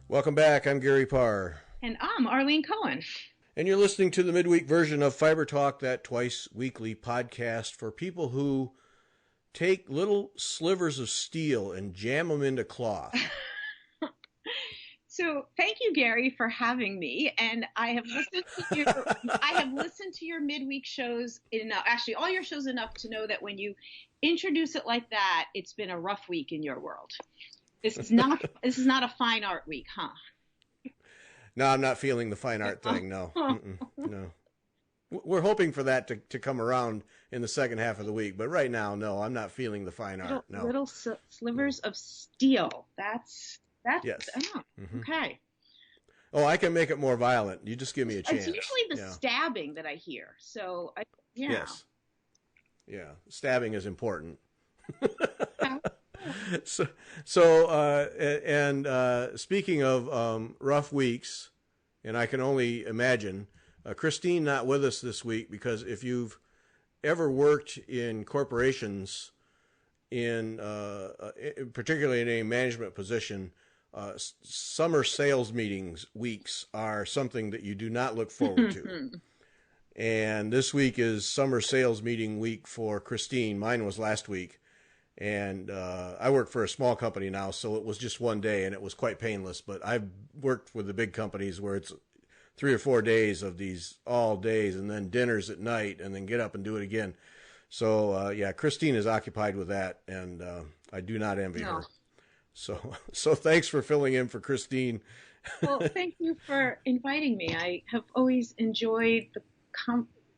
Welcome back. I'm Gary Parr. And I'm Arlene Cohen. And you're listening to the midweek version of Fiber Talk, that twice weekly podcast for people who take little slivers of steel and jam them into cloth. So thank you, Gary, for having me. And I have listened to your midweek shows enough, actually all your shows enough to know that when you introduce it like that, it's been a rough week in your world. This is not a fine art week, huh? No, I'm not feeling the fine art thing. No, no. We're hoping for that to come around in the second half of the week, but right now, no, I'm not feeling the fine art. No, little slivers of steel. That's yes. Oh, okay. Oh, I can make it more violent. You just give me a chance. It's usually the stabbing that I hear. So, Yes. Yeah, stabbing is important. Speaking of rough weeks, and I can only imagine, Christine not with us this week because if you've ever worked in corporations, particularly in a management position, summer sales weeks are something that you do not look forward to. And this week is summer sales meeting week for Christine. Mine was last week. And I work for a small company now, so it was just one day, and it was quite painless. But I've worked with the big companies where it's 3 or 4 days of these all days, and then dinners at night, and then get up and do it again. So, Christine is occupied with that, and I do not envy her. So thanks for filling in for Christine. Well, thank you for inviting me. I have always enjoyed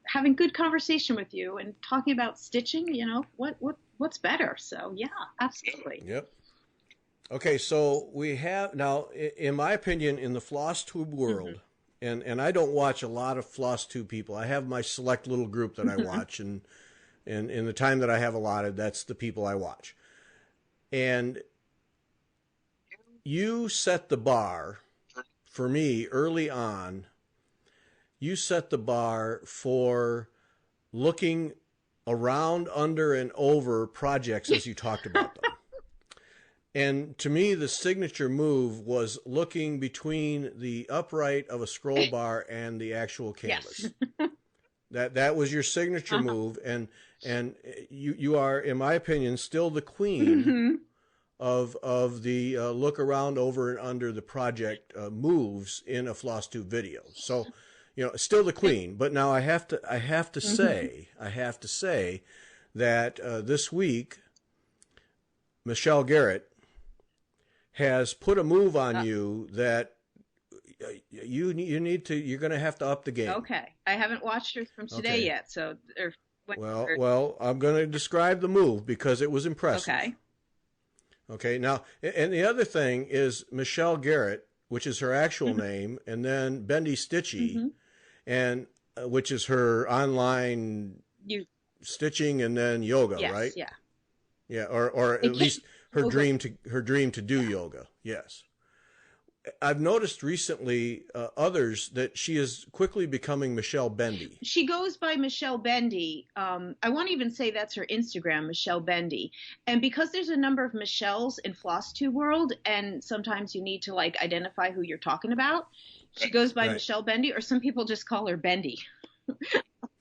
having good conversation with you and talking about stitching. You know, what's better? So yeah, absolutely. Yep. Okay, so we have now, in my opinion, in the FlossTube world, and I don't watch a lot of FlossTube people. I have my select little group that I watch, and in the time that I have allotted, that's the people I watch. And you set the bar for me early on. You set the bar for looking around, under, and over projects as you talked about them. And to me, the signature move was looking between the upright of a scroll bar and the actual canvas. Yes. That was your signature move, and you are, in my opinion, still the queen of the look around, over, and under the project moves in a FlossTube video. So, you know, still the queen. But now I have to say that this week, Michelle Garrett has put a move on you that you're going to have to up the game. Okay, I haven't watched her from today yet, so. Well, I'm going to describe the move because it was impressive. Okay. Now, and the other thing is Michelle Garrett, which is her actual name, and then Bendy Stitchy, and which is her online stitching and then yoga, right? Yeah. Yeah, or at least her dream to do yoga. Yes. I've noticed recently others that she is quickly becoming Michelle Bendy. She goes by Michelle Bendy. I won't even say that's her Instagram, Michelle Bendy. And because there's a number of Michelles in FlossTube world, and sometimes you need to like identify who you're talking about, she goes by Michelle Bendy, or some people just call her Bendy.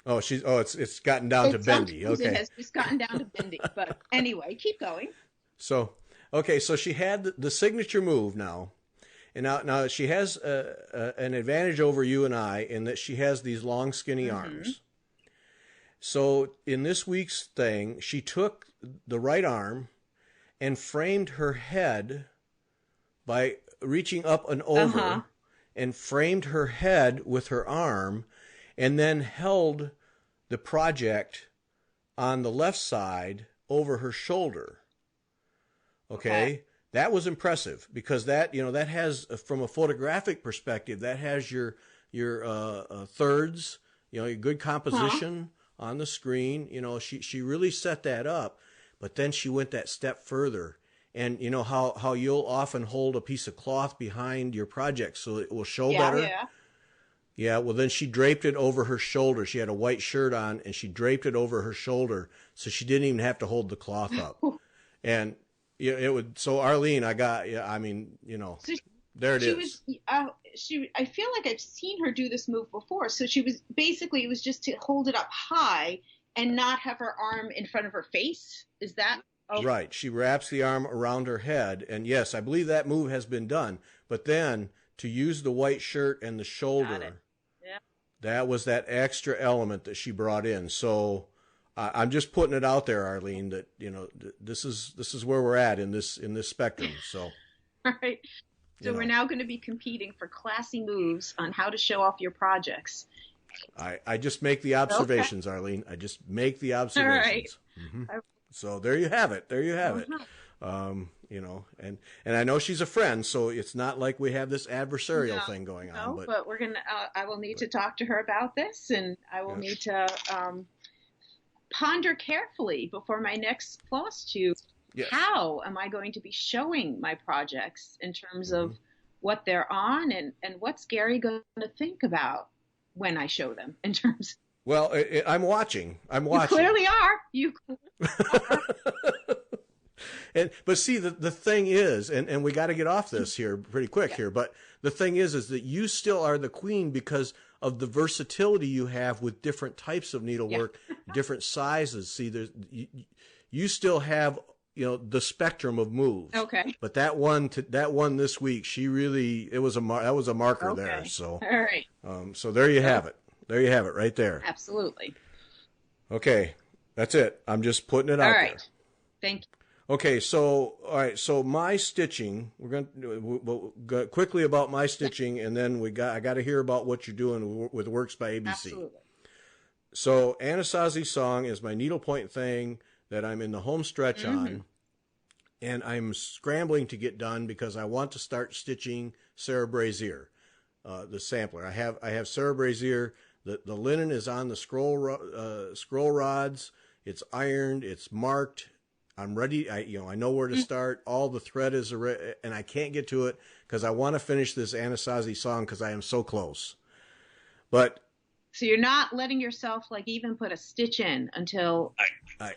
It's gotten down to Bendy. Okay. It has just gotten down to Bendy. But anyway, keep going. So she had the signature move now. And now she has an advantage over you and I in that she has these long, skinny arms. So in this week's thing, she took the right arm and framed her head by reaching up and over and framed her head with her arm, and then held the project on the left side over her shoulder. Okay. That was impressive because that has, from a photographic perspective, that has your thirds, your good composition on the screen. She really set that up, but then she went that step further. And you know how you'll often hold a piece of cloth behind your project so it will show better. Yeah. Well, then she draped it over her shoulder. She had a white shirt on, and she draped it over her shoulder, so she didn't even have to hold the cloth up. And it would. So Arlene, There it she is. was I feel like I've seen her do this move before. So she was basically, it was just to hold it up high and not have her arm in front of her face. Is that okay? Right. She wraps the arm around her head, and yes, I believe that move has been done. But then to use the white shirt and the shoulder, yeah, that was that extra element that she brought in. So I'm just putting it out there, Arlene, that this is where we're at in this spectrum. So all right. So we're now going to be competing for classy moves on how to show off your projects. I just make the observations, okay. Arlene. I just make the observations. All right. So there you have it. There you have it. And I know she's a friend, so it's not like we have this adversarial thing going on. But we're gonna. I will need to talk to her about this, and I will need to ponder carefully before my next FlossTube. Yes. How am I going to be showing my projects in terms of what they're on, and what's Gary going to think about when I show them in terms? Well, I'm watching. You clearly are. You clearly are. But see, the thing is, and we got to get off this here pretty quick here, but the thing is that you still are the queen because of the versatility you have with different types of needlework, different sizes. See, you still have the spectrum of moves. Okay. But that one this week, she really, that was a marker there. So all right. So there you have it. There you have it, right there. Absolutely. Okay, that's it. I'm just putting it out there. All right. Thank you. Okay, so all right, so my stitching. We'll go quickly about my stitching, and then I got to hear about what you're doing with Works by ABC. Absolutely. So Anasazi's song is my needlepoint thing that I'm in the home stretch on, and I'm scrambling to get done because I want to start stitching Sarah Braizear, the sampler. I have Sarah Braizear. The linen is on the scroll rods. It's ironed. It's marked. I'm ready. I know where to start. All the thread is and I can't get to it because I want to finish this Anasazi song because I am so close. But so you're not letting yourself even put a stitch in until I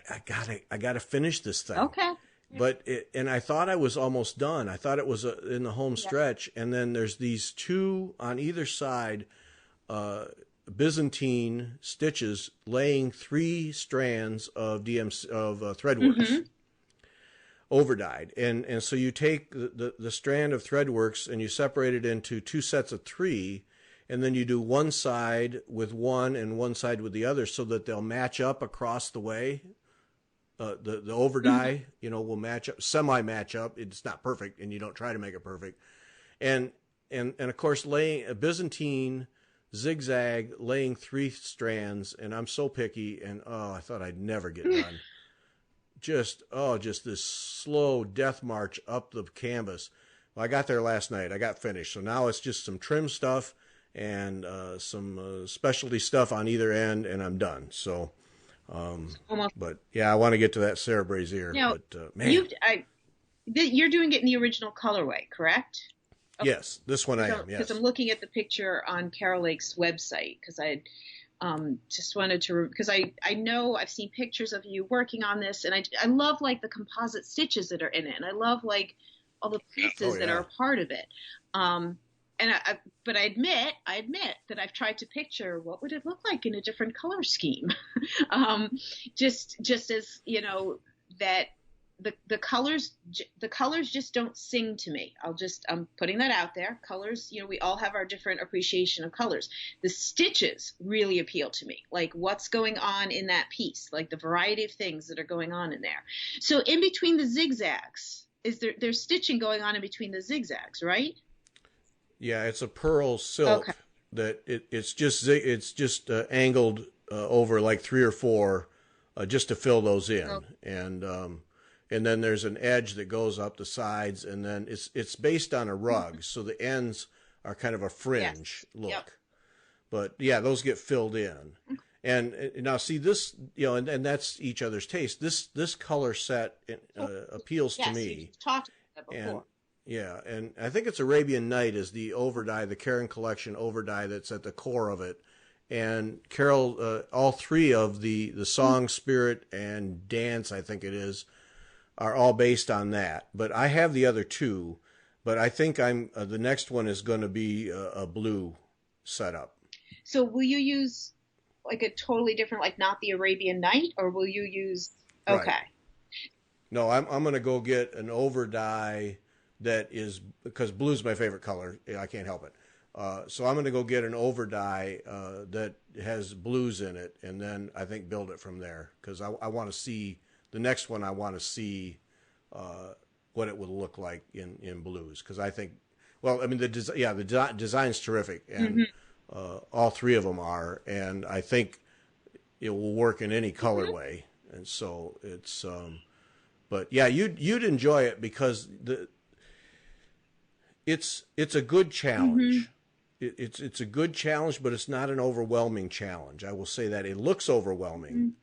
gotta finish this thing. Okay. But and I thought I was almost done. I thought it was in the home stretch, and then there's these two on either side, Byzantine stitches laying 3 strands of Threadworks, overdyed, and so you take the strand of Threadworks and you separate it into 2 sets of 3. And then you do one side with one and one side with the other so that they'll match up across the way. The overdye, will match up, semi-match up. It's not perfect, and you don't try to make it perfect. And of course, laying a Byzantine zigzag, laying 3 strands, and I'm so picky, and I thought I'd never get done. Just this slow death march up the canvas. Well, I got there last night. I got finished. So now it's just some trim stuff and some specialty stuff on either end, and I'm done. So, but yeah, I want to get to that Sarah Braizear. But man, you're doing it in the original colorway, correct? Okay. Yes, this one I am. Yes, because I'm looking at the picture on Carol Lake's website because I just wanted to because I know I've seen pictures of you working on this, and I love the composite stitches that are in it, and I love all the pieces that are a part of it. But I admit that I've tried to picture what would it look like in a different color scheme, just as that the colors just don't sing to me. I'm putting that out there. Colors, we all have our different appreciation of colors. The stitches really appeal to me, like what's going on in that piece, like the variety of things that are going on in there. So in between the zigzags, there's stitching going on in between the zigzags, right? Yeah, it's a pearl silk that it's just angled over 3 or 4 just to fill those in, and then there's an edge that goes up the sides, and then it's based on a rug, so the ends are kind of a fringe look. Yep. But yeah, those get filled in, and now see this, and that's each other's taste. This color set appeals to me. You talked about that before. And I think it's Arabian Night is the overdye, the Karen collection overdye that's at the core of it. And Carol, all 3 of the song, spirit, and dance, I think it is, are all based on that. But I have the other 2 But I think the next one is going to be a blue setup. So will you use like a totally different, like not the Arabian Night, or will you use? Okay. Right. No, I'm going to go get an over dye that is, because blue's my favorite color. I can't help it. So I'm going to go get an over dye that has blues in it, and then I think build it from there, because I want to see the next one. I want to see what it would look like in blues, because I think, well, I mean, the design's terrific, and all three of them are, and I think it will work in any colorway, and so it's. But yeah, you'd enjoy it because it's a good challenge. It's a good challenge, but it's not an overwhelming challenge. I will say that it looks overwhelming,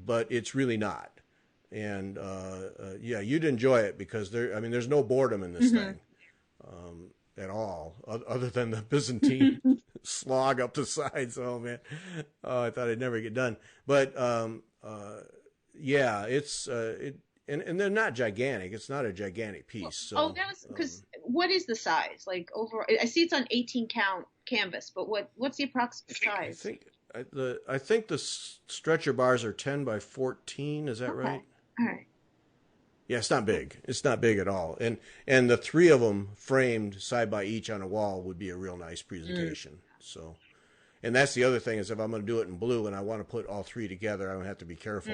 but it's really not. And yeah, you'd enjoy it because there's no boredom in this thing at all, other than the Byzantine slog up the sides. Oh man, I thought I'd never get done. But yeah, it's and they're not gigantic. It's not a gigantic piece. So, that was because what is the size? Like over, I see it's on 18 count canvas, but what's the approximate size? I think the stretcher bars are 10 by 14. Is that right? All right. Yeah, it's not big. It's not big at all. And the three of them framed side by each on a wall would be a real nice presentation. So, and that's the other thing is if I'm going to do it in blue and I want to put all three together, I'm going to have to be careful.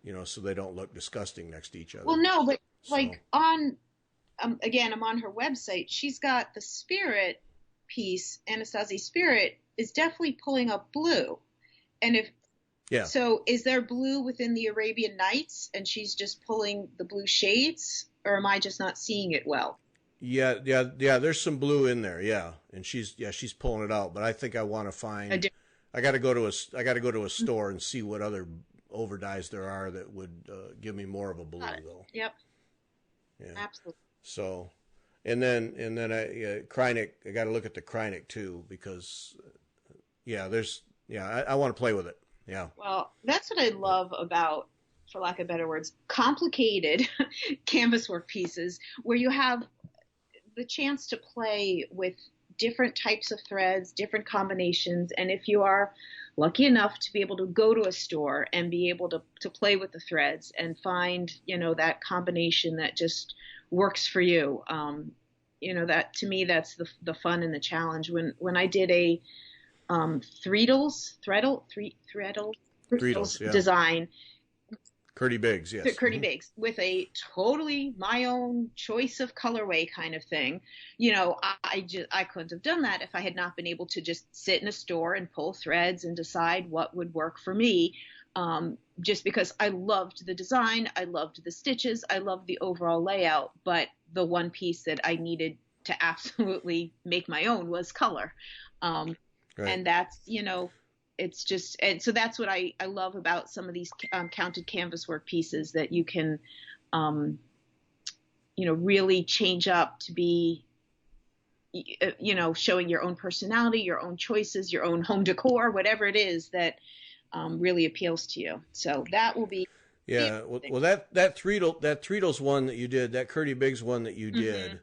You know, so they don't look disgusting next to each other. Well, no, but like on, again, I'm on her website. She's got the Spirit piece, Anastasi's Spirit, is definitely pulling up blue. And so is there blue within the Arabian Nights and she's just pulling the blue shades, or am I just not seeing it well? Yeah. There's some blue in there. Yeah. And she's pulling it out, but I think I want to find, I got to go to a store and see what other over dyes there are that would give me more of a blue though. Yep. Yeah. Absolutely. So, and then Krynic, I got to look at the Krynic too, because I want to play with it. Yeah. Well, that's what I love about, for lack of better words, complicated canvas work pieces where you have the chance to play with different types of threads, different combinations. And if you are lucky enough to be able to go to a store and be able to play with the threads and find, that combination that just works for you, that to me, that's the fun and the challenge. When I did a Threadles design. Curdy Biggs, yes. Curdy Biggs, with a totally my own choice of colorway kind of thing. I couldn't have done that if I had not been able to just sit in a store and pull threads and decide what would work for me. Just because I loved the design, I loved the stitches, I loved the overall layout, but the one piece that I needed to absolutely make my own was color. Right. And that's, it's just, and so that's what I love about some of these counted canvas work pieces, that you can, really change up to be, showing your own personality, your own choices, your own home decor, whatever it is that really appeals to you. So that will be. Yeah. Well, that Threadles one that you did, that Curdy Biggs one that you did,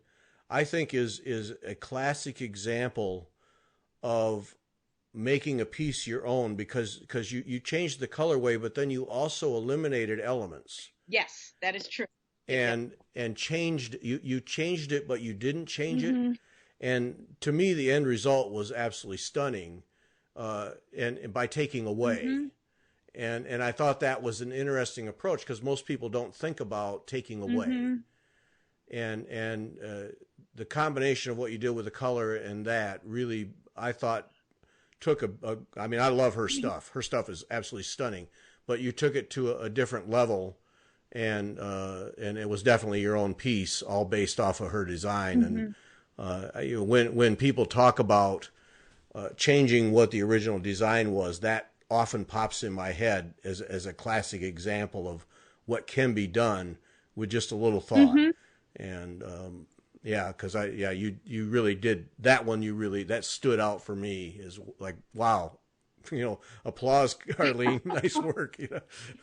I think is a classic example of making a piece your own, because you changed the colorway, but then you also eliminated elements. Yes, that is true. And changed you changed it, but you didn't change it. And to me, the end result was absolutely stunning. And by taking away, and I thought that was an interesting approach, because most people don't think about taking away. And the combination of what you did with the color and that really, I thought, took I mean, I love her stuff. Her stuff is absolutely stunning, but you took it to a different level, and it was definitely your own piece, all based off of her design. And when people talk about changing what the original design was, that often pops in my head as a classic example of what can be done with just a little thought. And yeah, because you really did that one. That stood out for me as like, wow, applause, Arlene, nice work.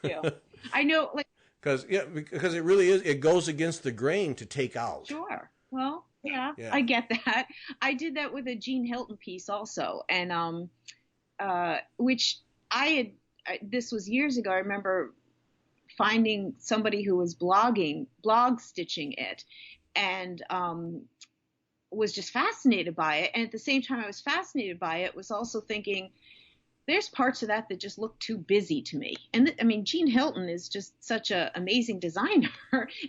Yeah, I know, like, because it really is. It goes against the grain to take out. Sure. Well, yeah, I get that. I did that with a Jean Hilton piece also, and which this was years ago. I remember finding somebody who was blog stitching it, and was just fascinated by it. And at the same time I was fascinated by it, was also thinking, there's parts of that just look too busy to me. And I mean, Jean Hilton is just such an amazing designer.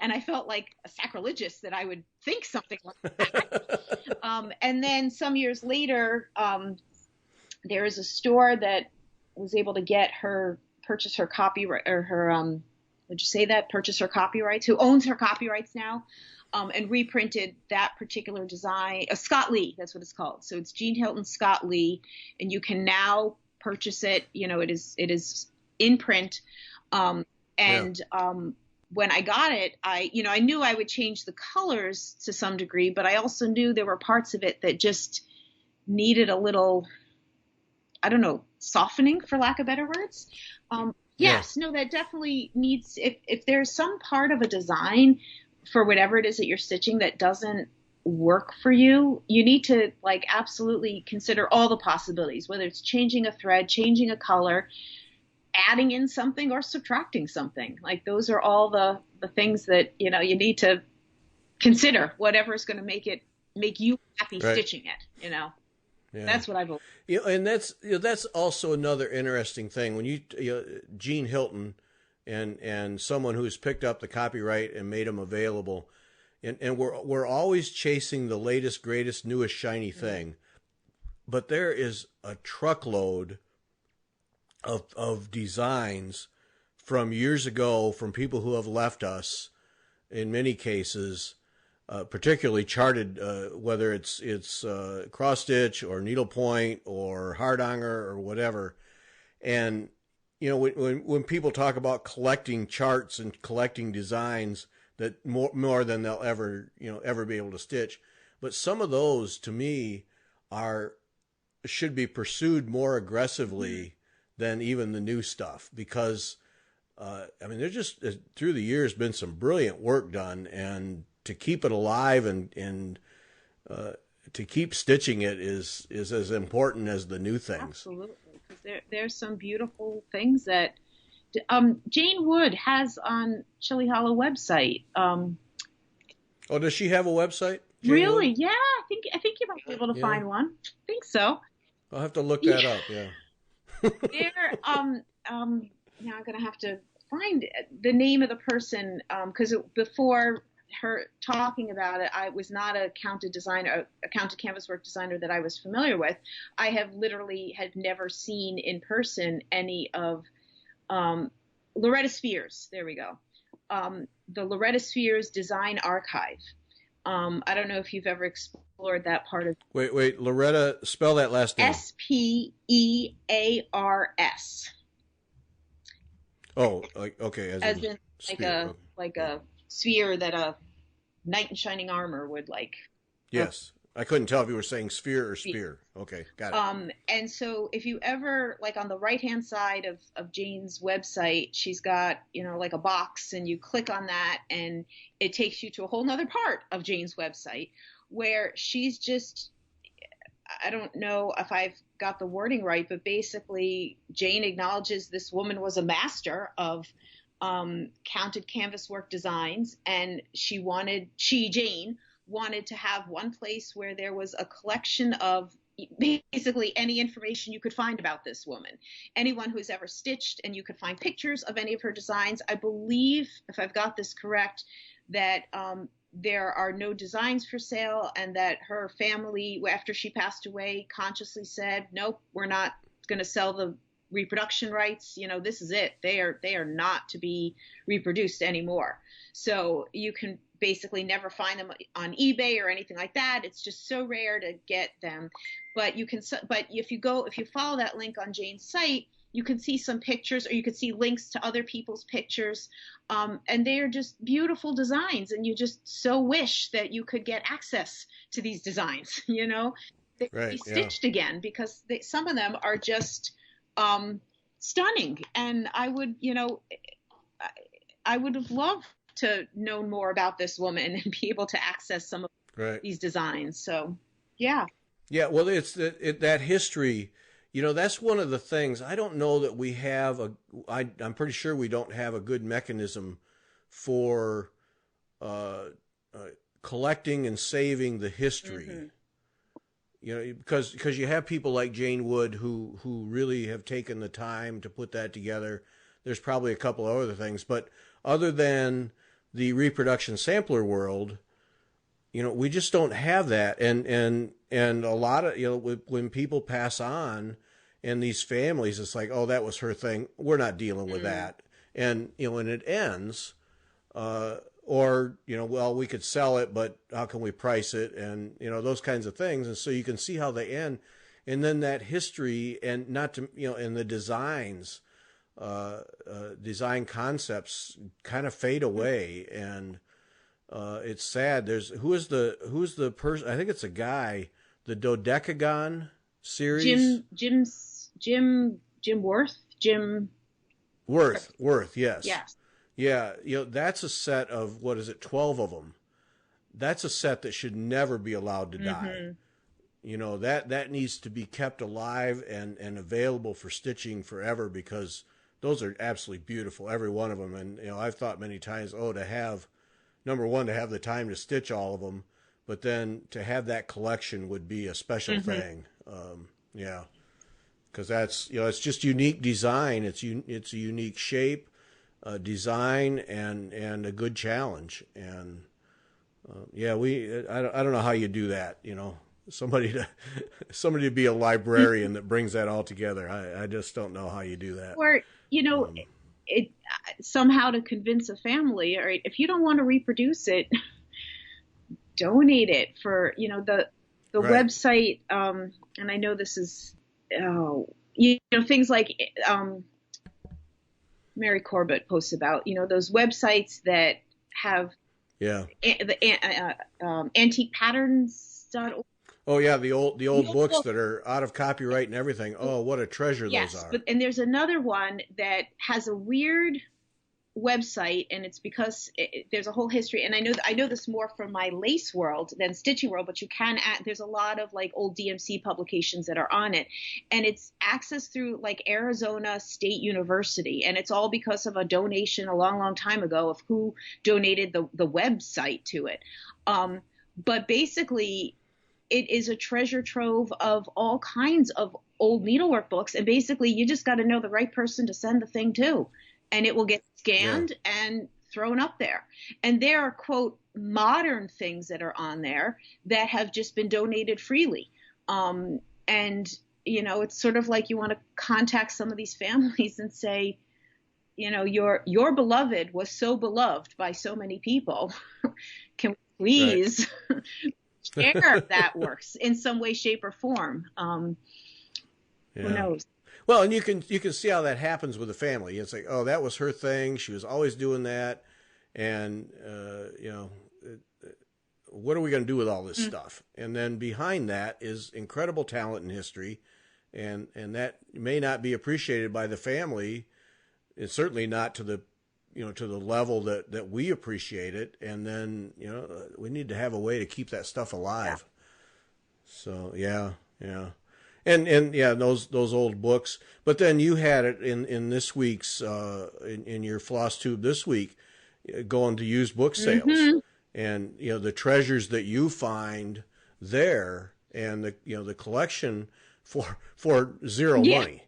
And I felt like a sacrilegious that I would think something like that. And then some years later, there is a store that was able to purchase her copyright, or her, purchase her copyrights, who owns her copyrights now. And reprinted that particular design, Scott Lee, that's what it's called. So it's Jean Hilton Scott Lee, and you can now purchase it. It is in print. When I got it, I knew I would change the colors to some degree, but I also knew there were parts of it that just needed a little, I don't know, softening, for lack of better words. Yes, no, that definitely needs, if there's some part of a design for whatever it is that you're stitching that doesn't work for you, you need to absolutely consider all the possibilities, whether it's changing a thread, changing a color, adding in something, or subtracting something. Those are all the things that, you need to consider, whatever is going to make you happy stitching it, Yeah. That's what I believe. And that's also another interesting thing. When Jean Hilton and someone who's picked up the copyright and made them available, and we're always chasing the latest, greatest, newest, shiny thing, but there is a truckload of designs from years ago, from people who have left us, in many cases, particularly charted, whether it's cross stitch or needlepoint or hardanger or whatever, and when people talk about collecting charts and collecting designs, that more than they'll ever be able to stitch, but some of those to me should be pursued more aggressively than even the new stuff, because there's just through the years been some brilliant work done, and to keep it alive and to keep stitching it is as important as the new things. Absolutely. There's some beautiful things that Jane Wood has on Chili Hollow website. Does she have a website? Jane really? Wood? Yeah, I think you might be able to find one. I think so. I'll have to look that up. Yeah. Now I'm gonna have to find the name of the person, because before her talking about it, I was not a counted canvas work designer that I was familiar with. I have never seen in person any of Loretta Spears. There we go. The Loretta Spears Design Archive. I don't know if you've ever explored that part of. Wait, Loretta, spell that last name. Spears. Oh, okay. As in like a sphere that a knight in shining armor would like. Yes. I couldn't tell if you were saying sphere or spear. Okay, got it. And so if you ever, on the right-hand side of Jane's website, she's got, a box, and you click on that, and it takes you to a whole nother part of Jane's website where she's just, I don't know if I've got the wording right, but basically Jane acknowledges this woman was a master of counted canvas work designs, and Jane wanted to have one place where there was a collection of basically any information you could find about this woman, anyone who's ever stitched, and you could find pictures of any of her designs. I believe, if I've got this correct, that there are no designs for sale, and that her family, after she passed away, consciously said, nope, we're not going to sell the reproduction rights. This is it. They are not to be reproduced anymore. So you can basically never find them on eBay or anything like that. It's just so rare to get them. But if you follow that link on Jane's site, you can see some pictures, or you could see links to other people's pictures. And they are just beautiful designs. And you just so wish that you could get access to these designs, They could be stitched again, because some of them are just stunning. And I would, I would have loved to know more about this woman and be able to access some of these designs. So, yeah. Yeah, well, it's that history. That's one of the things. I don't know that we have I'm pretty sure we don't have a good mechanism for collecting and saving the history. Because you have people like Jane Wood who really have taken the time to put that together. There's probably a couple of other things, but other than the reproduction sampler world, we just don't have that. And a lot of, when people pass on and these families, it's like, oh, that was her thing. We're not dealing with that. And, when it ends, or, well, we could sell it, but how can we price it? And, those kinds of things. And so you can see how they end. And then that history and and the designs, design concepts kind of fade away. And it's sad. Who's the person? I think it's a guy, the Dodecagon series. Jim Worth. Yes. Yes. Yeah, that's a set of, 12 of them. That's a set that should never be allowed to die. That needs to be kept alive and available for stitching forever, because those are absolutely beautiful, every one of them. And, I've thought many times, to have, number one, to have the time to stitch all of them, but then to have that collection would be a special thing. Yeah, because that's, it's just unique design. It's a unique shape. Design and a good challenge. And I don't know how you do that. Somebody to be a librarian that brings that all together. I just don't know how you do that. Or it somehow to convince a family, or if you don't want to reproduce it, donate it for the website. And I know this is things like Mary Corbett posts about, those websites that have the antiquepatterns.org. Oh yeah, the old books that are out of copyright and everything. Oh, what a treasure those are. And there's another one that has a weird website, and it's because there's a whole history. And I know this more from my lace world than stitching world, but there's a lot of like old DMC publications that are on it, and it's accessed through like Arizona State University, and it's all because of a donation a long time ago of who donated the website to it. But basically, it is a treasure trove of all kinds of old needlework books, and basically you just got to know the right person to send the thing to, and it will get scanned and thrown up there. And there are, quote, modern things that are on there that have just been donated freely. And, it's sort of like you want to contact some of these families and say, your beloved was so beloved by so many people. Can we please share that works in some way, shape, or form? Who knows? Well, and you can see how that happens with a family. It's like, oh, that was her thing. She was always doing that. And, what are we going to do with all this stuff? And then behind that is incredible talent and history. And that may not be appreciated by the family. It's certainly not to the level that we appreciate it. And then, we need to have a way to keep that stuff alive. Yeah. So, yeah. And those old books. But then you had it in this week's in your FlossTube this week, going to used book sales, and the treasures that you find there, and the collection for zero money.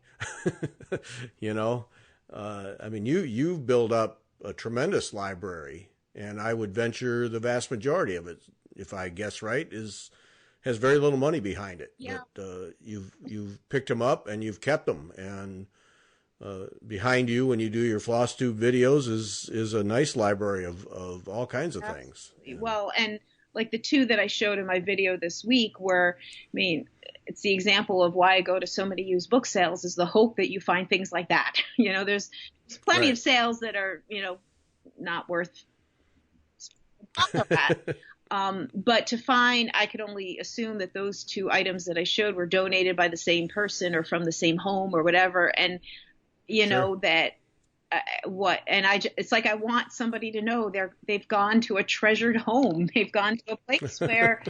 I mean, you build up a tremendous library, and I would venture the vast majority of it, if I guess right, has very little money behind it. Yeah. But you've picked them up and you've kept them, and behind you when you do your FlossTube videos is a nice library of all kinds of things. Well, and like the two that I showed in my video this week were, it's the example of why I go to so many used book sales, is the hope that you find things like that. There's plenty of sales that are, not worth that. But to find, I could only assume that those two items that I showed were donated by the same person or from the same home or whatever. And, that it's like I want somebody to know they've gone to a treasured home. They've gone to a place where,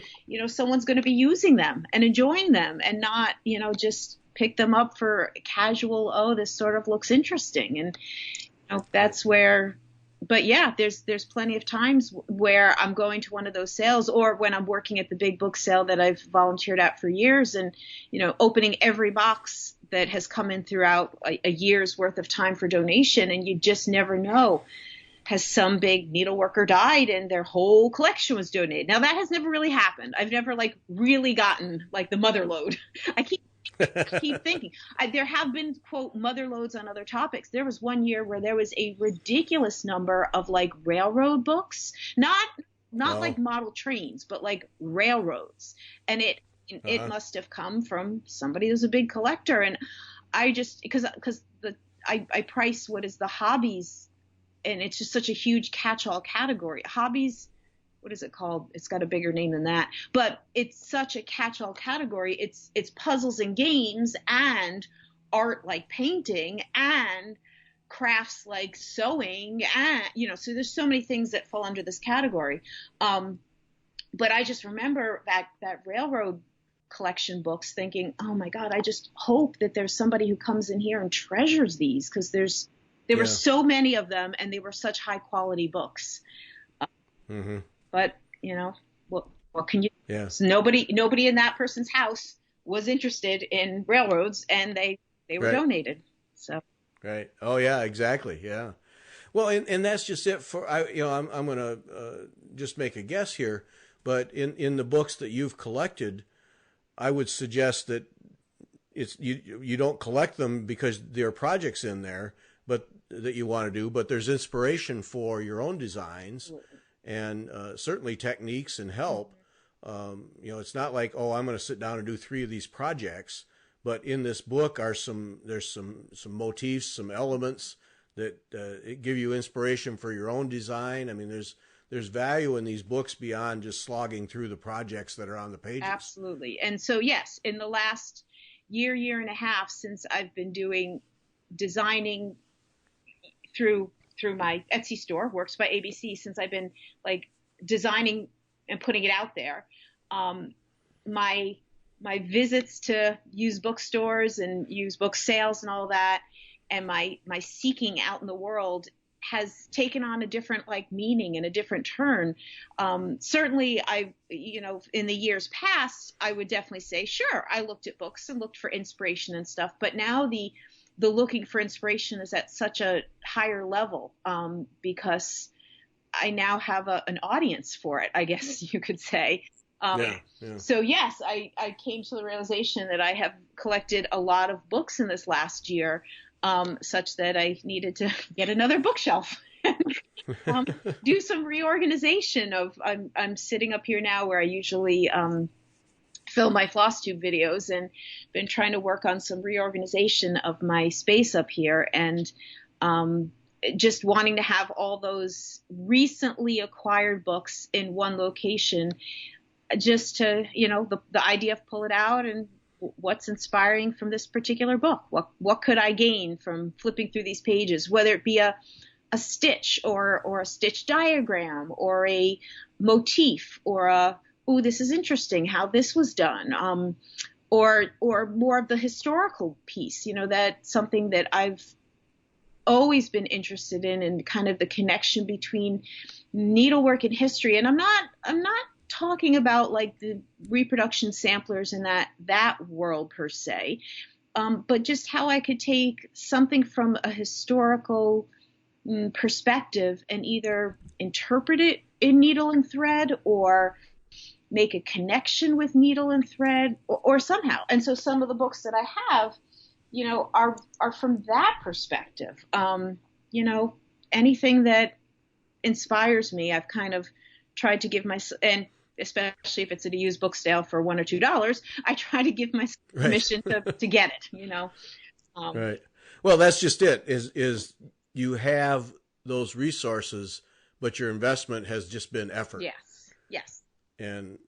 someone's going to be using them and enjoying them, and not, just pick them up for casual, oh, this sort of looks interesting. And that's where, but yeah, there's plenty of times where I'm going to one of those sales, or when I'm working at the big book sale that I've volunteered at for years, and, opening every box that has come in throughout a year's worth of time for donation. And you just never know. Has some big needleworker died and their whole collection was donated? Now that has never really happened. I've never really gotten the mother load. I keep thinking there have been, quote, mother loads on other topics. There was one year where there was a ridiculous number of railroad books, not like model trains, but railroads. And it must have come from somebody who's a big collector. And I just, because I price what is the hobbies, and it's just such a huge catch-all category. Hobbies, what is it called? It's got a bigger name than that, but it's such a catch-all category. It's puzzles and games, and art like painting, and crafts like sewing, and so there's so many things that fall under this category. But I just remember that railroad collection books, thinking, oh my God, I just hope that there's somebody who comes in here and treasures these, because there were so many of them, and they were such high quality books. Mm-hmm. But what can you? Yeah. So nobody in that person's house was interested in railroads, and they were donated. So. Right. Oh yeah, exactly. Yeah. Well, and that's just it for I'm going to just make a guess here, but in the books that you've collected, I would suggest that you don't collect them because there are projects in there, but that you want to do, but there's inspiration for your own designs, and certainly techniques and help. It's not like, oh, I'm going to sit down and do 3 of these projects, but in this book there's some motifs, some elements that give you inspiration for your own design. I mean, there's value in these books beyond just slogging through the projects that are on the pages. Absolutely. And so, yes, in the last year and a half, since I've been doing designing through my Etsy store, Works by ABC, since I've been designing and putting it out there, my visits to used bookstores and used book sales and all that, and my seeking out in the world has taken on a different meaning and a different turn. Certainly in the years past, I would definitely say, sure, I looked at books and looked for inspiration and stuff, but now the looking for inspiration is at such a higher level, because I now have an audience for it, I guess you could say. So yes, I came to the realization that I have collected a lot of books in this last year, such that I needed to get another bookshelf and do some reorganization I'm sitting up here now where I usually film my FlossTube videos, and been trying to work on some reorganization of my space up here, and just wanting to have all those recently acquired books in one location, just to, the idea of pull it out and what's inspiring from this particular book. What could I gain from flipping through these pages, whether it be a stitch or a stitch diagram or a motif or oh, this is interesting how this was done. Or more of the historical piece, that's something that I've always been interested in, and kind of the connection between needlework and history. And I'm not talking about the reproduction samplers in that world per se, but just how I could take something from a historical perspective and either interpret it in needle and thread, or make a connection with needle and thread, or somehow. And so some of the books that I have, are from that perspective. Anything that inspires me, I've kind of tried to give myself, and especially if it's at a used book sale for $1 or $2, I try to give myself permission to get it, Right. Well, that's just it, is you have those resources, but your investment has just been effort. Yes. And,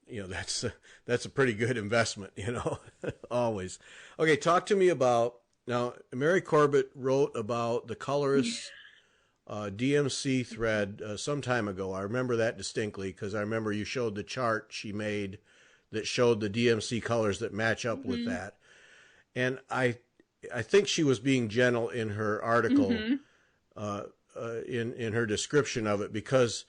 that's a pretty good investment, always. Okay. Talk to me about, now, Mary Corbett wrote about the Coloris DMC thread some time ago. I remember that distinctly because I remember you showed the chart she made that showed the DMC colors that match up with that. And I think she was being gentle in her article, in her description of it, because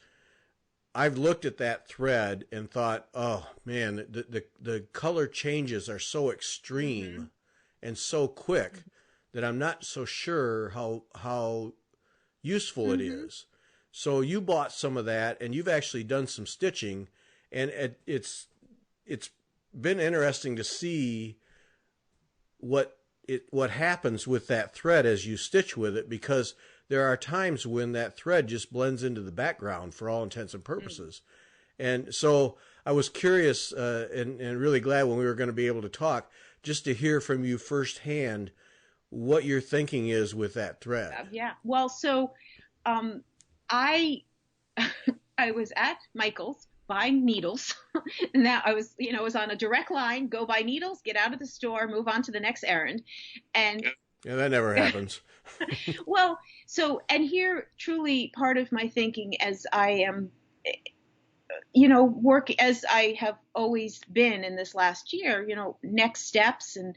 I've looked at that thread and thought, oh man, the color changes are so extreme and so quick that I'm not so sure how useful it is. So you bought some of that, and you've actually done some stitching, and it's been interesting to see what happens with that thread as you stitch with it, because there are times when that thread just blends into the background for all intents and purposes. And so I was curious and really glad when we were going to be able to talk, just to hear from you firsthand what your thinking is with that thread. Yeah. Well, so I was at Michael's buying needles. And that I was on a direct line, go buy needles, get out of the store, move on to the next errand. And yeah, that never happens. Well, and here truly part of my thinking as I am, work as I have always been in this last year, next steps, and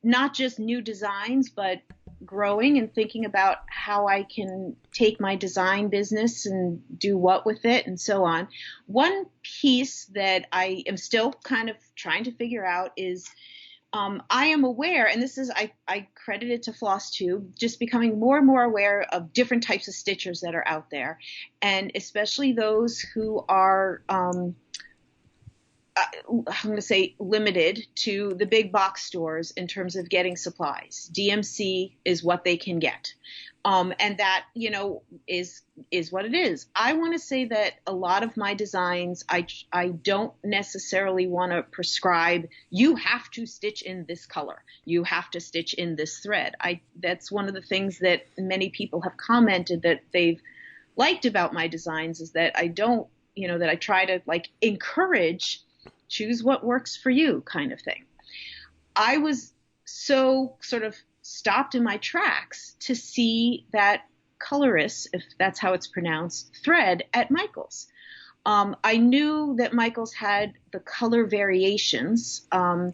not just new designs, but growing and thinking about how I can take my design business and do what with it and so on. One piece that I am still kind of trying to figure out is I am aware, and this is, I credit it to FlossTube, just becoming more and more aware of different types of stitchers that are out there, and especially those who are, I'm going to say, limited to the big box stores in terms of getting supplies. DMC is what they can get. And that, is what it is. I want to say that a lot of my designs, I don't necessarily want to prescribe, you have to stitch in this color. You have to stitch in this thread. That's one of the things that many people have commented that they've liked about my designs, is that I don't, that I try to encourage, choose what works for you kind of thing. I was so sort of stopped in my tracks to see that Coloris, if that's how it's pronounced, thread at Michael's. I knew that Michael's had the color variations, and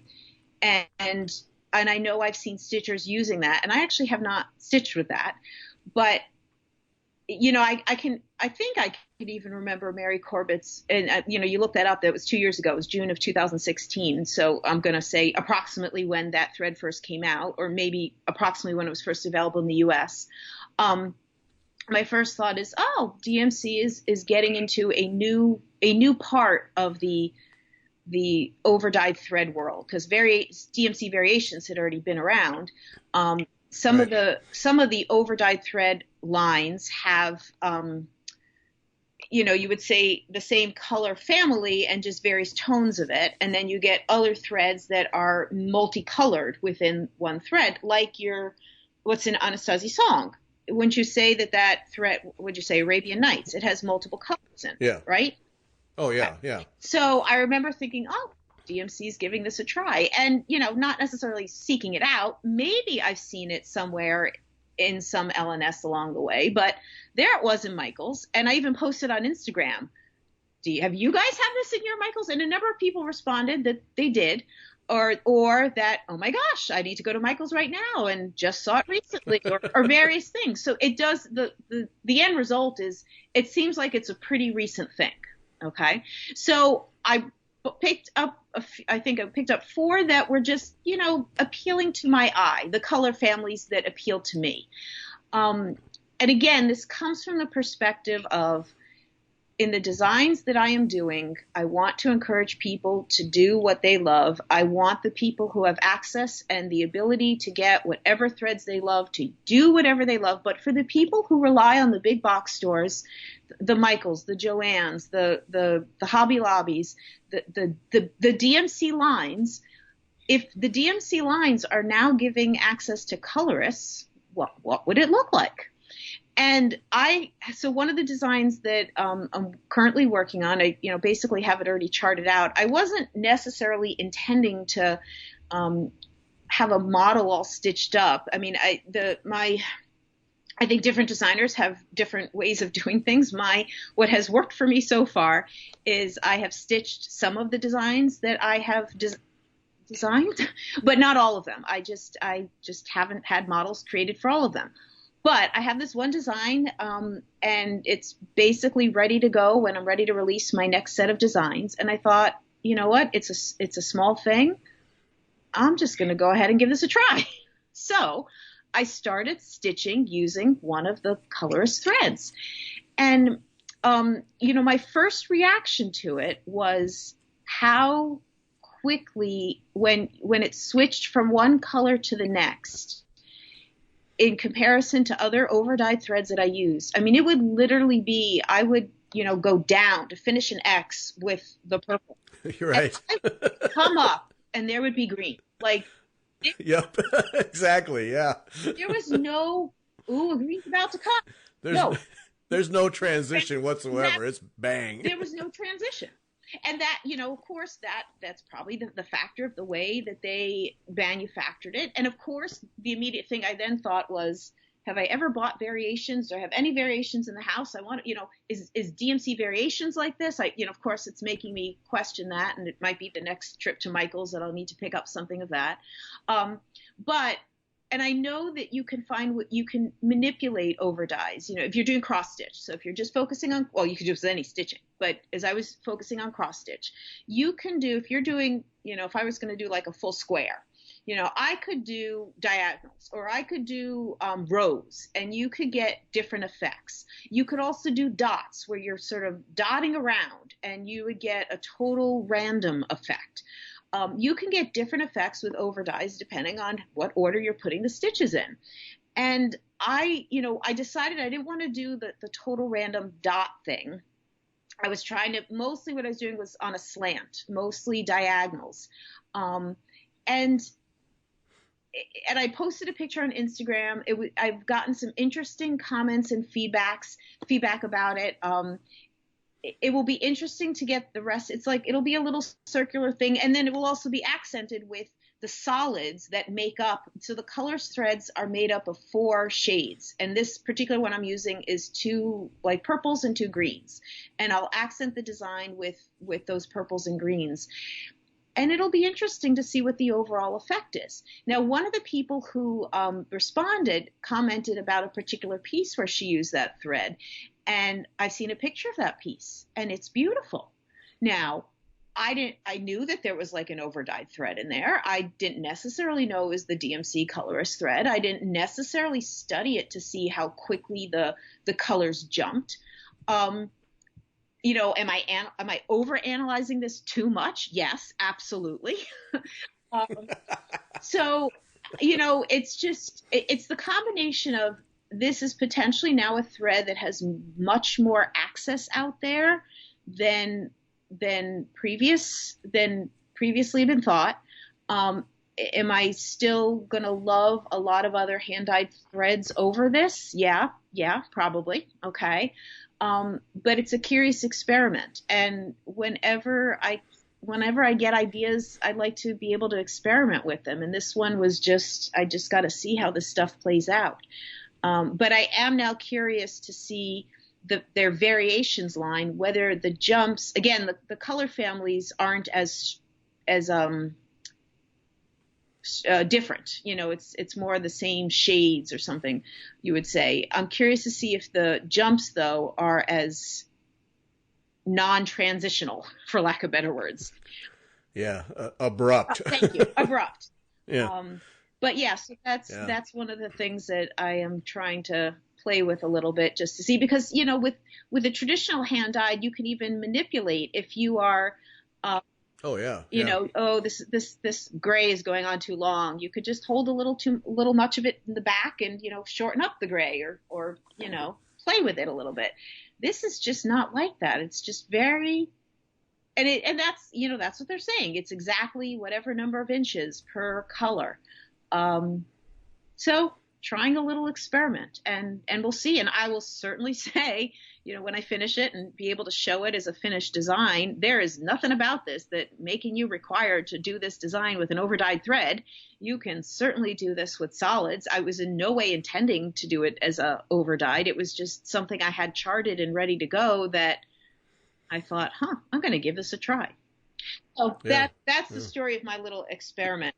I know I've seen stitchers using that, and I actually have not stitched with that, but I think I could even remember Mary Corbett's, and you look that up, that was 2 years ago, it was June of 2016. So I'm going to say approximately when that thread first came out, or maybe approximately when it was first available in the US. My first thought is, DMC is getting into a new part of the overdyed thread world, because DMC variations had already been around. Some of the overdyed thread lines have, you would say the same color family and just various tones of it. And then you get other threads that are multicolored within one thread, like what's in Anastasi's song. Wouldn't you say that thread, would you say Arabian Nights? It has multiple colors in it, right? Oh, yeah, yeah. So I remember thinking, DMC is giving this a try, and not necessarily seeking it out. Maybe I've seen it somewhere in some LNS along the way, but there it was in Michael's, and I even posted on Instagram, have you guys have this in your Michael's? And a number of people responded that they did, or that, oh my gosh, I need to go to Michael's right now and just saw it recently, or various things. So it does, the end result is, it seems like it's a pretty recent thing. Okay, so I picked up, I picked up 4 that were just, appealing to my eye, the color families that appeal to me. And again, this comes from the perspective of, in the designs that I am doing, I want to encourage people to do what they love. I want the people who have access and the ability to get whatever threads they love to do whatever they love. But for the people who rely on the big box stores, the Michaels, the Joann's, the Hobby Lobbies, the DMC lines, if the DMC lines are now giving access to Coloris, what would it look like? And so one of the designs that I'm currently working on, I basically have it already charted out. I wasn't necessarily intending to have a model all stitched up. I mean, I think different designers have different ways of doing things. What has worked for me so far is I have stitched some of the designs that I have designed, but not all of them. I just haven't had models created for all of them. But I have this one design, and it's basically ready to go when I'm ready to release my next set of designs. And I thought, you know what? It's a small thing. I'm just going to go ahead and give this a try. So I started stitching using one of the Coloris threads. And, my first reaction to it was how quickly, when it switched from one color to the next, in comparison to other over-dyed threads that I used. I mean, it would literally be, I would, go down to finish an X with the purple. You're right. And I would come up and there would be green. Like, yep, exactly. Yeah. There was no, ooh, green's about to come. There's no transition whatsoever. It's bang. There was no transition. And that, of course, that's probably the factor of the way that they manufactured it. And of course, the immediate thing I then thought was, have I ever bought variations or have any variations in the house? I want, is DMC variations like this? Of course, it's making me question that. And it might be the next trip to Michael's that I'll need to pick up something of that. And I know that you can manipulate over dyes, if you're doing cross stitch. So if you're just focusing on, well, you could do with any stitching, but as I was focusing on cross stitch, you can do, if you're doing, if I was going to do like a full square, I could do diagonals or I could do rows, and you could get different effects. You could also do dots where you're sort of dotting around and you would get a total random effect. You can get different effects with over dyes depending on what order you're putting the stitches in. And I decided I didn't want to do the total random dot thing. I was trying to, mostly what I was doing was on a slant, mostly diagonals. And I posted a picture on Instagram. I've gotten some interesting comments and feedback about it. It will be interesting to get the rest. It's like, it'll be a little circular thing. And then it will also be accented with the solids that make up. So the Coloris threads are made up of 4 shades. And this particular one I'm using is 2 like purples and 2 greens. And I'll accent the design with those purples and greens. And it'll be interesting to see what the overall effect is. Now, one of the people who responded commented about a particular piece where she used that thread. And I've seen a picture of that piece, and it's beautiful. Now, I knew that there was like an over-dyed thread in there. I didn't necessarily know it was the DMC Coloris thread. I didn't necessarily study it to see how quickly the colors jumped. Am I over-analyzing this too much? Yes, absolutely. So, it's the combination of, this is potentially now a thread that has much more access out there than previously been thought. Am I still going to love a lot of other hand-dyed threads over this? Yeah, probably. Okay. But it's a curious experiment. And whenever I get ideas, I'd like to be able to experiment with them. And this one was I just got to see how this stuff plays out. But I am now curious to see their variations line, whether the jumps, again, the color families aren't as different. It's more the same shades or something, you would say. I'm curious to see if the jumps, though, are as non-transitional, for lack of better words. Yeah, abrupt. Thank you, abrupt. Yeah. But yeah, so that's one of the things that I am trying to play with a little bit, just to see, because with a traditional hand dyed, you can even manipulate if you are. This gray is going on too long. You could just hold a little much of it in the back and shorten up the gray or play with it a little bit. This is just not like that. It's just very. And that's that's what they're saying. It's exactly whatever number of inches per color. So trying a little experiment, and we'll see. And I will certainly say, when I finish it and be able to show it as a finished design, there is nothing about this that making you required to do this design with an overdyed thread. You can certainly do this with solids. I was in no way intending to do it as a overdyed. It was just something I had charted and ready to go that I thought, I'm going to give this a try. So that's the story of my little experiment.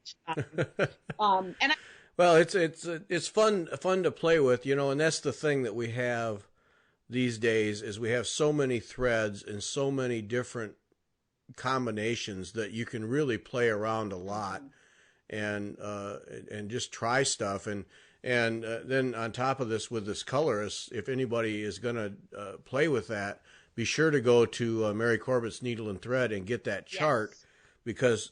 Well, it's fun to play with, and that's the thing that we have these days is we have so many threads and so many different combinations that you can really play around a lot and just try stuff and then on top of this with this Coloris, if anybody is going to play with that, be sure to go to Mary Corbett's Needle and Thread and get that chart because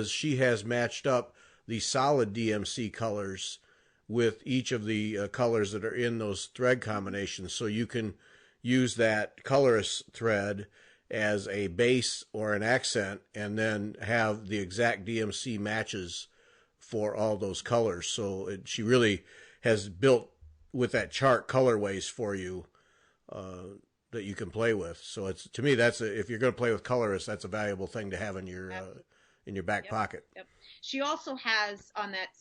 she has matched up the solid DMC colors with each of the colors that are in those thread combinations. So you can use that Coloris thread as a base or an accent and then have the exact DMC matches for all those colors. So she really has built with that chart colorways for you that you can play with. So it's, to me, if you're going to play with Coloris, that's a valuable thing to have in your back pocket. Yep. She also has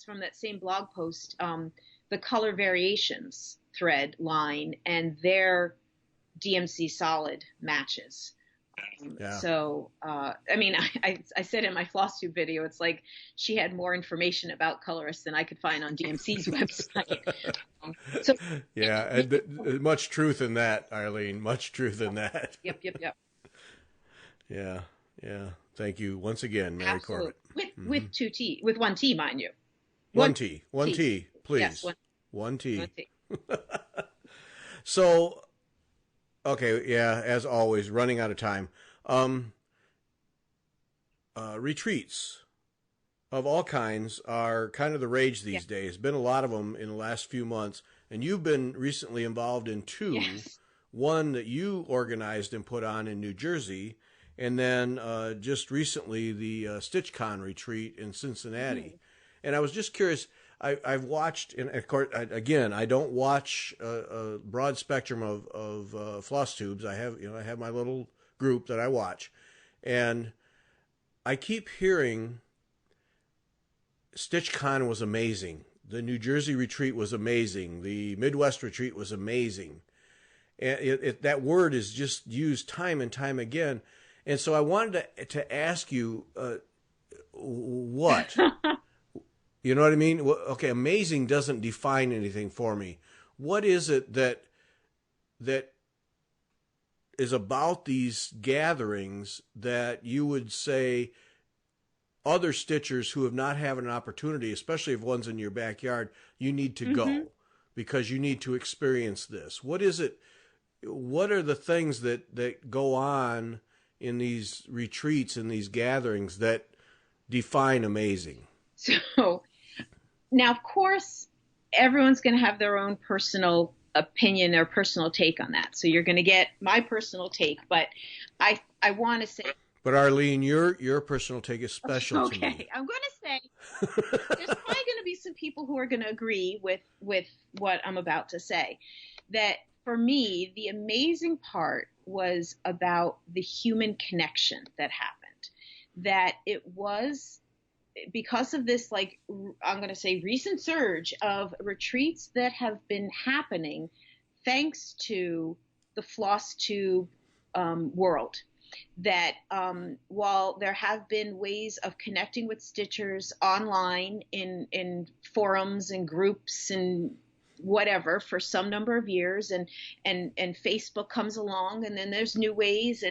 from that same blog post, the color variations thread line and their DMC solid matches. So, I said in my FlossTube video, it's like she had more information about Coloris than I could find on DMC's website. Much truth in that, Arlene. Much truth in that. Yep. Yeah. Thank you once again, Mary Corbett. With two T, with one T, mind you. One T, please. Yes, one T. So, okay, as always, running out of time. Retreats of all kinds are kind of the rage these days. Been a lot of them in the last few months, and you've been recently involved in two. Yes. One that you organized and put on in New Jersey, and then just recently the StitchCon retreat in Cincinnati. Mm-hmm. And I was just curious. I've watched, and of course, again, I don't watch a broad spectrum of FlossTubes. I have my little group that I watch, and I keep hearing StitchCon was amazing. The New Jersey retreat was amazing. The Midwest retreat was amazing. And that word is just used time and time again. And so I wanted to ask you, what? You know what I mean? Okay, amazing doesn't define anything for me. What is it that is about these gatherings that you would say other stitchers who have not had an opportunity, especially if one's in your backyard, you need to go because you need to experience this? What is it? What are the things that go on in these retreats and these gatherings that define amazing? So now, of course, everyone's going to have their own personal opinion or personal take on that. So you're going to get my personal take, but I want to say. But Arlene, your personal take is special to me. Okay, I'm going to say there's probably going to be some people who are going to agree with what I'm about to say. That for me, the amazing part was about the human connection that happened. That it was because of this, like, I'm going to say recent surge of retreats that have been happening thanks to the FlossTube world. That while there have been ways of connecting with stitchers online in forums and groups and whatever for some number of years, and Facebook comes along, and then there's new ways,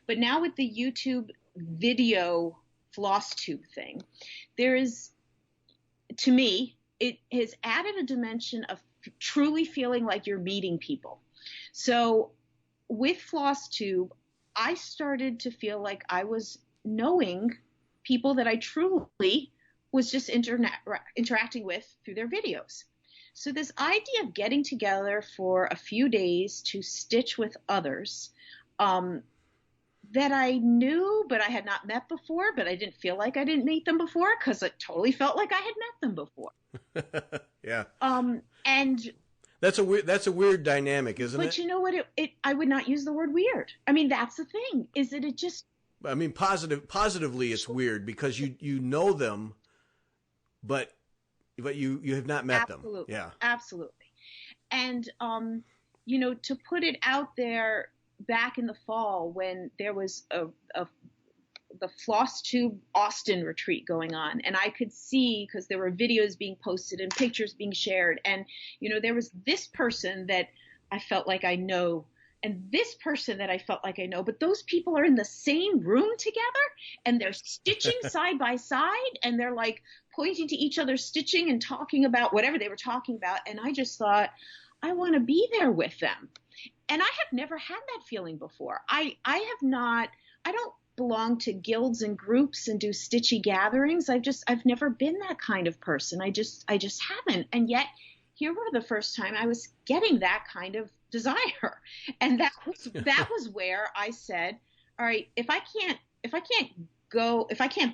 but now with the YouTube video FlossTube thing, there is, to me, it has added a dimension of truly feeling like you're meeting people. So with FlossTube, I started to feel like I was knowing people that I truly was just interacting with through their videos. So this idea of getting together for a few days to stitch with others that I knew, but I had not met before, but I didn't feel like I didn't meet them before because it totally felt like I had met them before. Yeah. And that's a weird dynamic, isn't it? But you know what? I would not use the word weird. I mean, that's the thing. Is that it just? I mean, positively, it's weird because you know them, but you have not met them. Yeah, absolutely. And to put it out there back in the fall when there was the FlossTube Austin retreat going on, and I could see, because there were videos being posted and pictures being shared, and there was this person that I felt like I know, and this person that I felt like I know, but those people are in the same room together and they're stitching side by side, and they're like pointing to each other stitching and talking about whatever they were talking about. And I just thought, I want to be there with them. And I have never had that feeling before. I don't belong to guilds and groups and do stitchy gatherings. I've never been that kind of person. I just haven't. And yet here were the first time I was getting that kind of desire. And that was where I said, all right, if I can't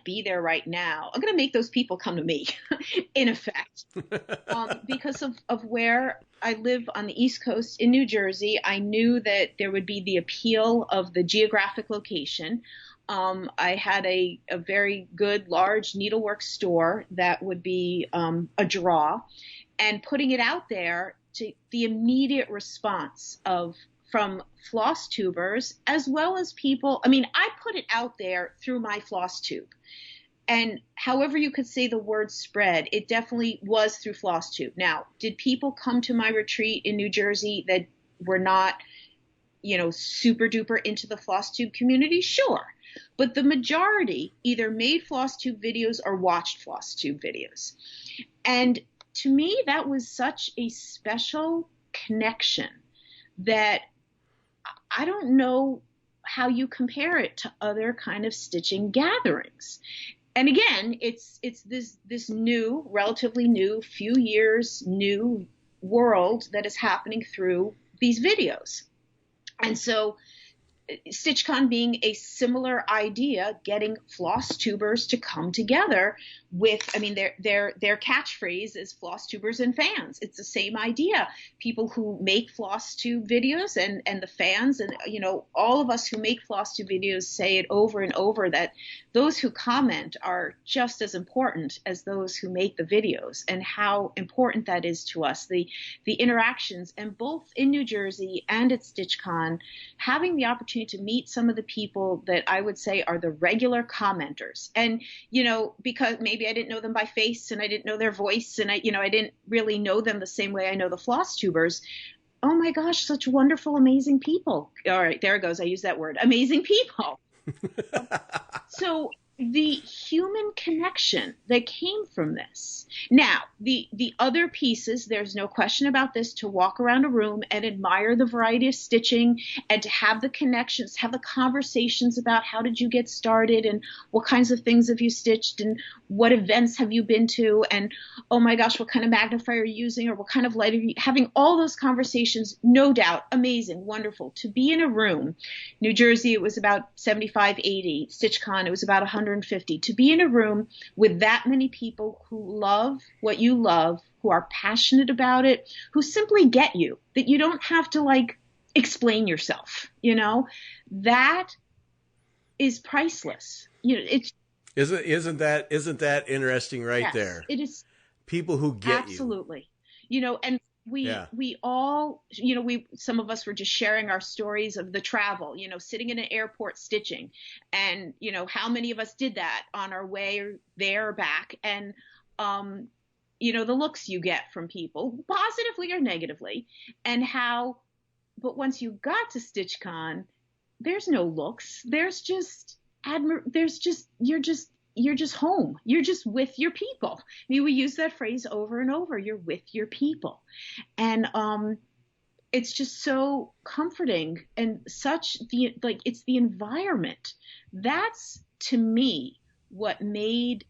be there right now, I'm going to make those people come to me, in effect, because of where I live on the East Coast in New Jersey. I knew that there would be the appeal of the geographic location. I had a very good, large needlework store that would be a draw, and putting it out there to the immediate response from floss tubers, as well as people. I mean, I put it out there through my FlossTube. And however you could say the word spread, it definitely was through FlossTube. Now, did people come to my retreat in New Jersey that were not, super duper into the FlossTube community? Sure. But the majority either made FlossTube videos or watched FlossTube videos. And to me, that was such a special connection that I don't know how you compare it to other kind of stitching gatherings. And again, it's this new, relatively new, few years new world that is happening through these videos. And so StitchCon being a similar idea, getting floss tubers to come together with, I mean, their catchphrase is floss tubers and fans. It's the same idea. People who make floss tube videos and the fans, and all of us who make floss tube videos say it over and over, that those who comment are just as important as those who make the videos, and how important that is to us. The interactions, and both in New Jersey and at StitchCon, having the opportunity to meet some of the people that I would say are the regular commenters. And, because maybe I didn't know them by face and I didn't know their voice, and I didn't really know them the same way I know the floss tubers. Oh my gosh, such wonderful, amazing people. All right, there it goes. I use that word, amazing people. So the human connection that came from this. Now, the other pieces, there's no question about this, to walk around a room and admire the variety of stitching, and to have the connections, have the conversations about how did you get started, and what kinds of things have you stitched, and what events have you been to, and oh my gosh, what kind of magnifier are you using, or what kind of light are you having? All those conversations, no doubt, amazing, wonderful. To be in a room, New Jersey, it was about 75, 80. StitchCon, it was about 150. To be in a room with that many people who love what you love, who are passionate about it, who simply get you, that you don't have to explain yourself, that is priceless. It's isn't that interesting right yes, there? It is. People who get absolutely. And we all, some of us were just sharing our stories of the travel, sitting in an airport stitching, and, how many of us did that on our way there or back, and, the looks you get from people, positively or negatively, and but once you got to StitchCon, there's no looks. There's just, you're just home. You're just with your people. I mean, we use that phrase over and over. You're with your people. And it's just so comforting, and it's the environment. That's, to me, what made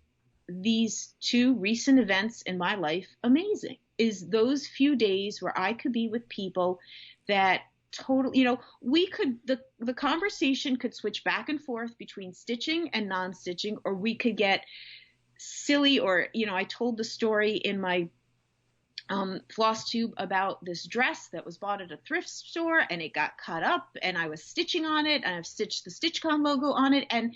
these two recent events in my life amazing, is those few days where I could be with people that totally, the conversation could switch back and forth between stitching and non-stitching, or we could get silly, or, I told the story in my FlossTube about this dress that was bought at a thrift store, and it got cut up, and I was stitching on it, and I've stitched the StitchCon logo on it, and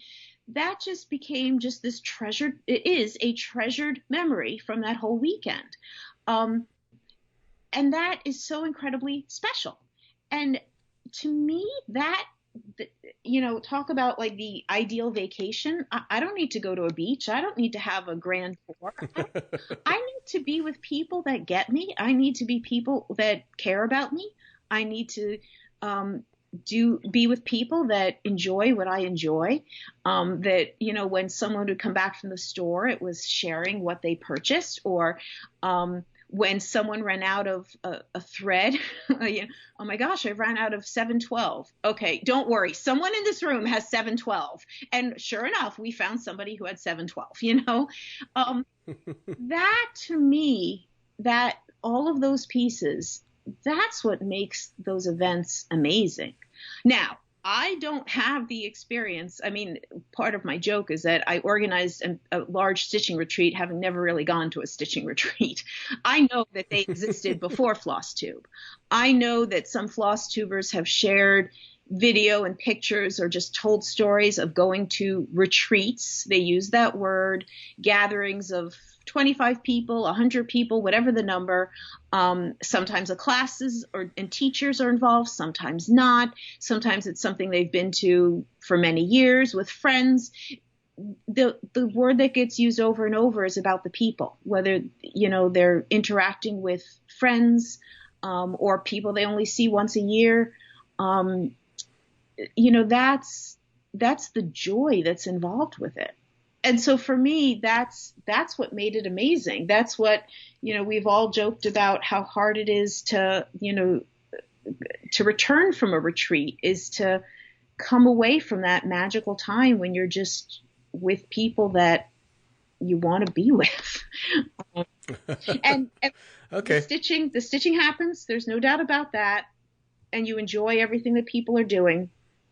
that just became just this treasured, it is a treasured memory from that whole weekend. And that is so incredibly special. And to me, that, you know, talk about like the ideal vacation. I don't need to go to a beach. I don't need to have a grand tour. I need to be with people that get me. I need to be people that care about me. I need to be with people that enjoy what I enjoy. That, you know, when someone would come back from the store, it was sharing what they purchased, or when someone ran out of a thread, oh my gosh, I ran out of 712. Okay, don't worry. Someone in this room has 712. And sure enough, we found somebody who had 712, you know. That to me, that all of those pieces, that's what makes those events amazing. Now, I don't have the experience. I mean, part of my joke is that I organized a large stitching retreat, having never really gone to a stitching retreat. I know that they existed before FlossTube. I know that some FlossTubers have shared video and pictures or just told stories of going to retreats. They use that word, gatherings of 25 people, 100 people, whatever the number. Sometimes the classes and teachers are involved, sometimes not. Sometimes it's something they've been to for many years with friends. The word that gets used over and over is about the people, whether, you know, they're interacting with friends or people they only see once a year. You know, that's the joy that's involved with it. And so for me, that's what made it amazing. That's what, you know, we've all joked about how hard it is to, you know, to return from a retreat, is to come away from that magical time when you're just with people that you want to be with. And okay. The stitching happens. There's no doubt about that. And you enjoy everything that people are doing,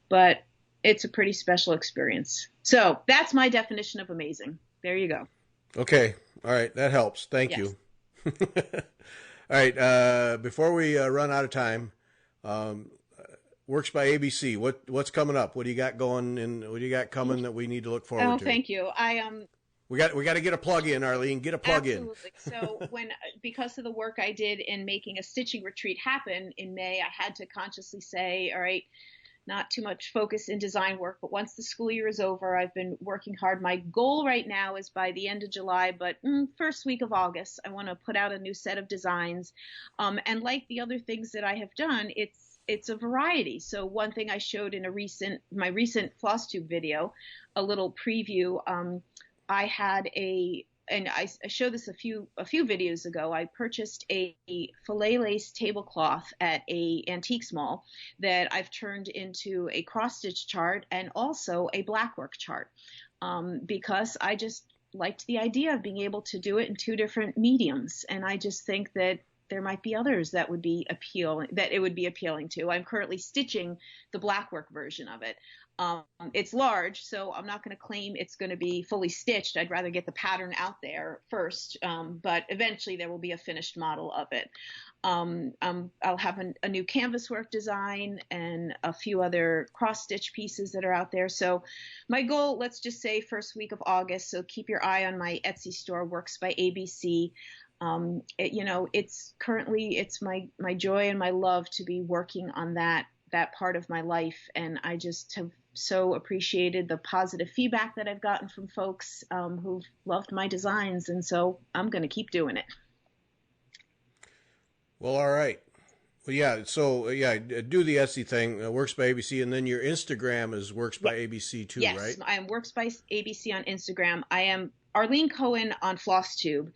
but it's a pretty special experience. So that's my definition of amazing. There you go. Okay. All right. That helps. Thank you. All right. Before we run out of time, Works by ABC. What's coming up? What do you got going, and what do you got coming that we need to look forward to? Oh, thank you. We got to get a plug in, Arlene. Get a plug in. Absolutely. So because of the work I did in making a stitching retreat happen in May, I had to consciously say, all right, not too much focus in design work, but once the school year is over, I've been working hard. My goal right now is by the end of July, but first week of August, I want to put out a new set of designs. And like the other things that I have done, it's a variety. So one thing I showed in my recent FlossTube video, a little preview, I had and I showed this a few videos ago. I purchased a filet lace tablecloth at a antiques mall that I've turned into a cross stitch chart and also a blackwork chart, because I just liked the idea of being able to do it in two different mediums, and I just think that there might be others that it would be appealing to. I'm currently stitching the blackwork version of it. It's large, so I'm not going to claim it's going to be fully stitched. I'd rather get the pattern out there first, but eventually there will be a finished model of it. I'll have a new canvas work design and a few other cross-stitch pieces that are out there. So my goal, let's just say first week of August, so keep your eye on my Etsy store, Works by ABC. It's my joy and my love to be working on that part of my life. And I just have so appreciated the positive feedback that I've gotten from folks who've loved my designs. And so I'm going to keep doing it. Well, all right. Well, yeah. So, do the Etsy thing, Works by ABC, and then your Instagram is Works by ABC too, yes, right? Yes, I am Works by ABC on Instagram. I am Arlene Cohen on FlossTube.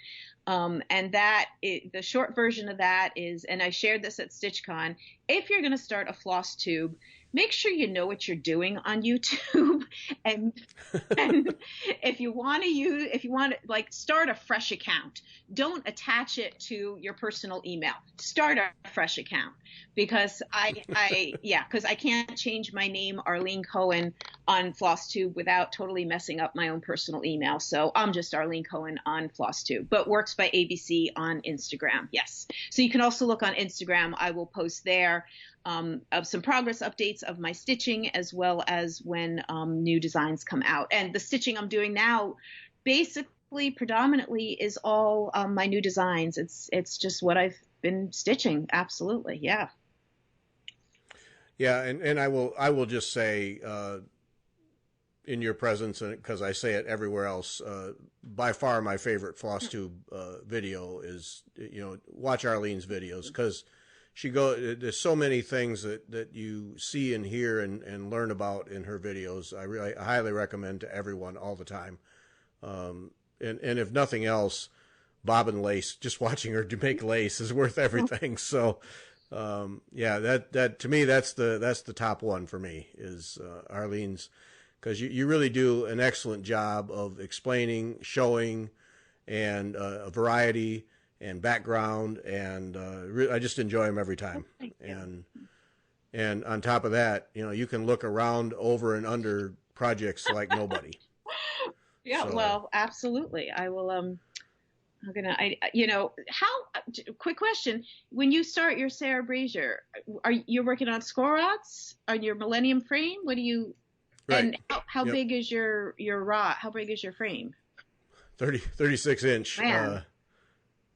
And the short version of that is, and I shared this at StitchCon, if you're going to start a FlossTube, make sure you know what you're doing on YouTube. and, and if you want to like start a fresh account, don't attach it to your personal email. Start a fresh account, because because I can't change my name, Arlene Cohen, on FlossTube without totally messing up my own personal email. So I'm just Arlene Cohen on FlossTube, but Works by ABC on Instagram. Yes. So you can also look on Instagram. I will post there of some progress updates of my stitching, as well as when new designs come out. And the stitching I'm doing now basically predominantly is all my new designs. It's just what I've been stitching. Absolutely. Yeah. Yeah. And I will just say, in your presence, because I say it everywhere else, by far my favorite FlossTube video is, watch Arlene's videos, because there's so many things that you see and hear and learn about in her videos. I highly recommend to everyone all the time. And if nothing else, bobbin lace, just watching her make lace is worth everything. So, that to me, that's the top one for me is Arlene's, because you really do an excellent job of explaining, showing, and a variety and background, and I just enjoy them every time. And on top of that, you can look around, over, and under projects like nobody. Yeah, so. Well, absolutely. I will. Quick question: when you start your Sarah Braizear, you're working on score rods on your Millennium frame? What do you? Right. And how big is your rod? How big is your frame? 36 inch.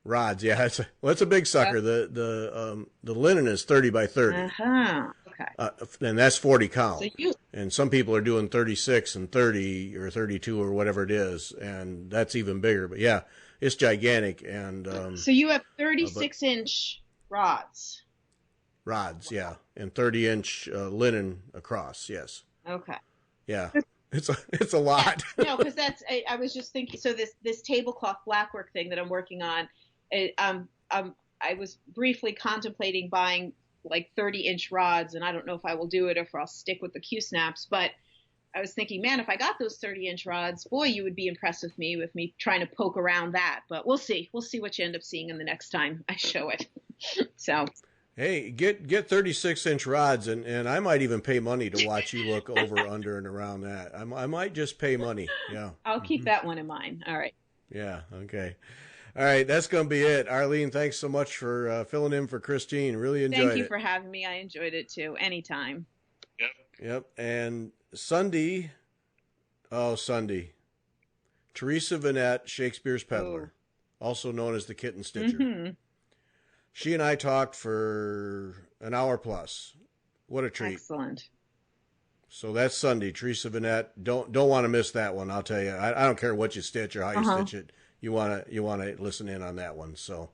Rods, yeah, it's a big sucker. The linen is 30 by 30. Okay. And that's 40 count. And some people are doing 36 and 30 or 32 or whatever it is, and that's even bigger. But yeah, it's gigantic. And so you have 36 inch rods. Rods, yeah, and 30-inch linen across. Yes. Okay. Yeah. It's a lot. No, because I was just thinking. So this tablecloth blackwork thing that I'm working on, I was briefly contemplating buying like 30-inch rods, and I don't know if I will do it or if I'll stick with the Q-snaps. But I was thinking, man, if I got those 30-inch rods, boy, you would be impressed with me trying to poke around that. But we'll see. We'll see what you end up seeing in the next time I show it. So. Hey, get 36-inch rods, and I might even pay money to watch you look over, under, and around that. I might just pay money. Yeah. I'll keep that one in mind. All right. Yeah. Okay. All right. That's going to be it. Arlene, thanks so much for filling in for Christine. Really enjoyed it. Thank you for having me. I enjoyed it too. Anytime. Yep. And Sunday, Theresa Venette, Shakespeare's Peddler, also known as the Kitten Stitcher. Mm-hmm. She and I talked for an hour plus. What a treat. Excellent. So that's Sunday, Theresa Venette. Don't want to miss that one. I'll tell you. I don't care what you stitch or how you stitch it. You want to listen in on that one. So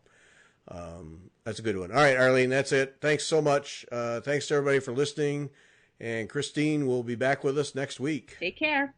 that's a good one. All right, Arlene, that's it. Thanks so much. Thanks to everybody for listening. And Christine will be back with us next week. Take care.